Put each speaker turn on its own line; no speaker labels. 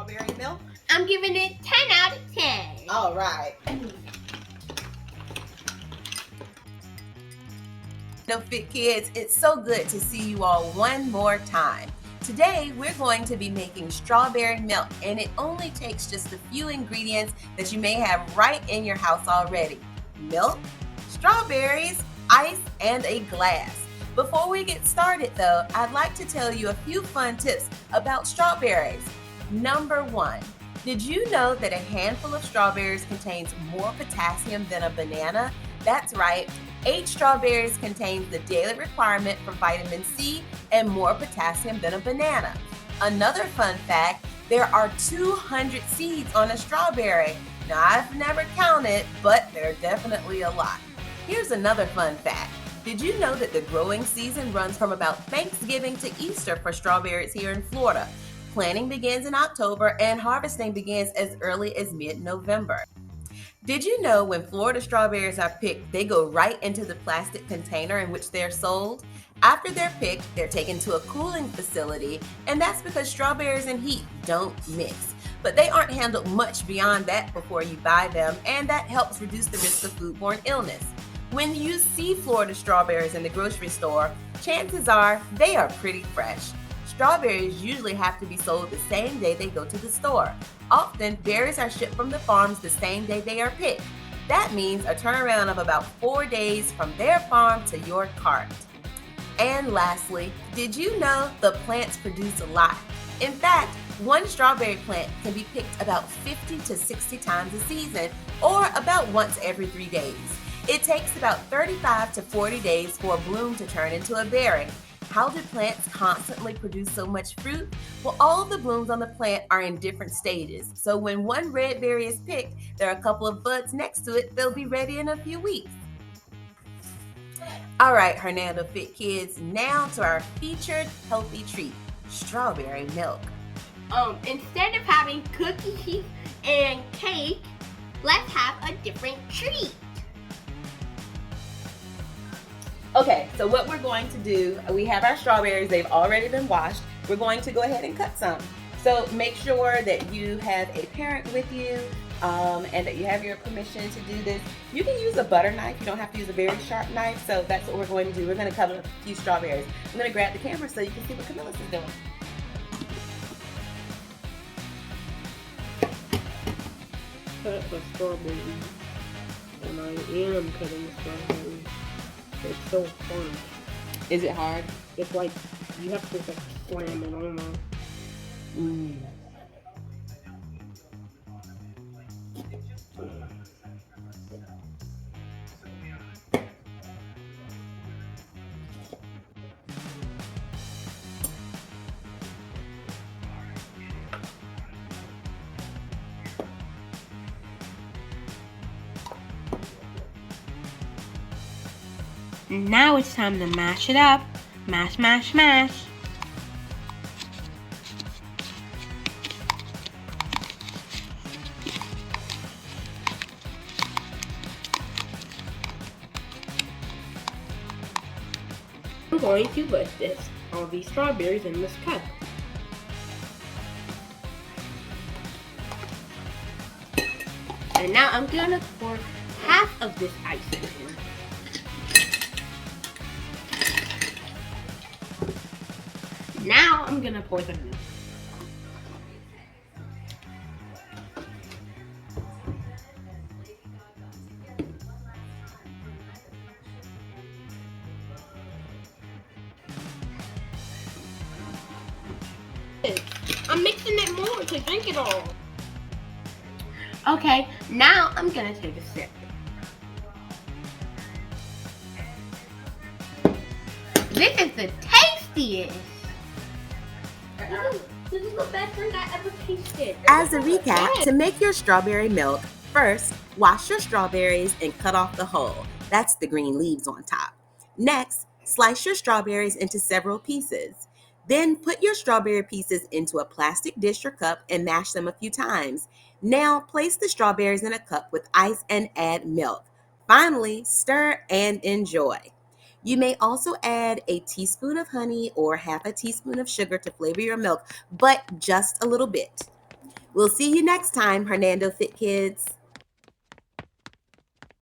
strawberry milk?
I'm giving it 10 out of 10.
All right. Fit kids, it's so good to see you all one more time. Today, we're going to be making strawberry milk, and it only takes just a few ingredients that you may have right in your house already. Milk, strawberries, ice, and a glass. Before we get started though, I'd like to tell you a few fun tips about strawberries. Number 1, did you know that a handful of strawberries contains more potassium than a banana? That's right, 8 strawberries contains the daily requirement for vitamin C and more potassium than a banana. Another fun fact, there are 200 seeds on a strawberry. Now, I've never counted, but there are definitely a lot. Here's another fun fact. Did you know that the growing season runs from about Thanksgiving to Easter for strawberries here in Florida? Planting begins in October and harvesting begins as early as mid-November. Did you know when Florida strawberries are picked, they go right into the plastic container in which they're sold? After they're picked, they're taken to a cooling facility, and that's because strawberries and heat don't mix. But they aren't handled much beyond that before you buy them, and that helps reduce the risk of foodborne illness. When you see Florida strawberries in the grocery store, chances are they are pretty fresh. Strawberries usually have to be sold the same day they go to the store. Often, berries are shipped from the farms the same day they are picked. That means a turnaround of about 4 days from their farm to your cart. And lastly, did you know the plants produce a lot? In fact, one strawberry plant can be picked about 50 to 60 times a season, or about once every 3 days. It takes about 35 to 40 days for a bloom to turn into a berry. How do plants constantly produce so much fruit? Well, all of the blooms on the plant are in different stages. So when one red berry is picked, there are a couple of buds next to it. They'll be ready in a few weeks. All right, Hernando Fit Kids, now to our featured healthy treat, strawberry milk.
Instead of having cookies and cake, let's have a different treat.
Okay, so what we're going to do, we have our strawberries, they've already been washed. We're going to go ahead and cut some. So make sure that you have a parent with you and that you have your permission to do this. You can use a butter knife, you don't have to use a very sharp knife, so that's what we're going to do. We're going to cut a few strawberries. I'm going to grab the camera so you can see what Camillus is doing.
Cut the strawberries, and I am cutting the strawberries. It's so fun.
Is it hard?
It's like you have to like slam it on there.
Now it's time to mash it up. Mash, mash, mash.
I'm going to put all these strawberries in this cup.
And now I'm gonna pour half of this ice in here. Now I'm gonna pour the milk.
I'm mixing it more to drink it all.
Okay, now I'm gonna take a sip. This is the tastiest. This is the best drink I ever tasted.
As a recap, to make your strawberry milk, first, wash your strawberries and cut off the hull. That's the green leaves on top. Next, slice your strawberries into several pieces. Then put your strawberry pieces into a plastic dish or cup and mash them a few times. Now place the strawberries in a cup with ice and add milk. Finally, stir and enjoy. You may also add a teaspoon of honey or half a teaspoon of sugar to flavor your milk, but just a little bit. We'll see you next time, Hernando Fit Kids.